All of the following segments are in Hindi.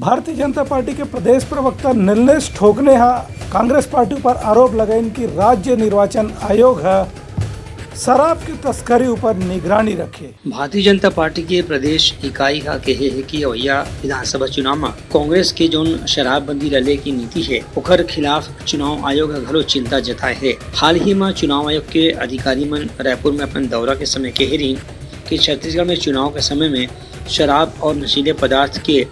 भारतीय जनता पार्टी के प्रदेश प्रवक्ता नीलेश ठोक ने कांग्रेस पार्टी पर आरोप लगाइन कि राज्य निर्वाचन आयोग शराब की तस्करी ऊपर निगरानी रखे। भारतीय जनता पार्टी के प्रदेश इकाई का कहे है कि अवैया विधानसभा चुनाव में कांग्रेस के जो शराबबंदी रले की नीति है ओकर खिलाफ चुनाव आयोग घलो चिंता जताए है। हाल ही में चुनाव आयोग के अधिकारी मन रायपुर में अपन दौरा के समय कह रही कि छत्तीसगढ़ में चुनाव के समय में शराब और नशीले पदार्थ के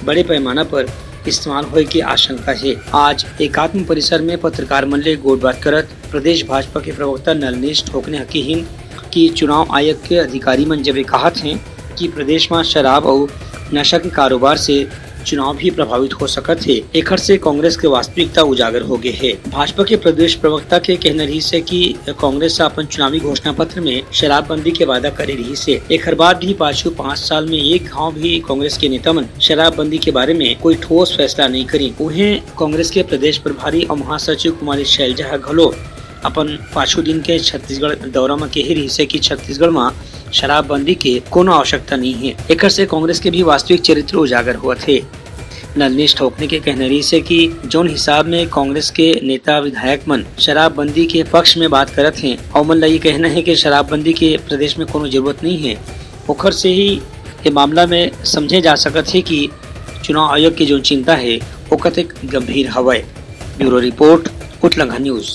बड़े पैमाना पर इस्तेमाल होने की आशंका है। आज एकात्म परिसर में पत्रकार मंडल गोलबात करत प्रदेश भाजपा के प्रवक्ता नीलेश ठोक ने हकीन कि चुनाव आयोग के अधिकारी मन जब कहत हैं कि प्रदेश में शराब और नशा के कारोबार से चुनाव भी प्रभावित हो सकत है, एकर से कांग्रेस के वास्तविकता उजागर हो गए है। भाजपा के प्रदेश प्रवक्ता के कहना रही से कि कांग्रेस अपन चुनावी घोषणा पत्र में शराबबंदी के वादा करे रही से एकर बाद भी पाछू 5 साल में एक गांव भी कांग्रेस के नेता मन शराबबंदी के बारे में कोई ठोस फैसला नहीं करी। उन्हें कांग्रेस के प्रदेश प्रभारी और महासचिव कुमारी शैलजा घलो अपन पाछू दिन के छत्तीसगढ़ दौरा में कह रही से कि छत्तीसगढ़ में शराबबंदी के कोनो आवश्यकता नहीं है। एकर से कांग्रेस के भी वास्तविक चरित्र उजागर हुआ थे। नीलेश ठोकने के कहने रही से कि जोन हिसाब में कांग्रेस के नेता विधायक मन शराबबंदी के पक्ष में बात करत हैं और मन ये कहना है कि शराबबंदी के प्रदेश में कोनो जरूरत नहीं है, ओखर से ही ये मामला में समझे जा सकत है कि चुनाव आयोग की जो चिंता है वो कतक गंभीर हवय। ब्यूरो रिपोर्ट उठलंघा न्यूज।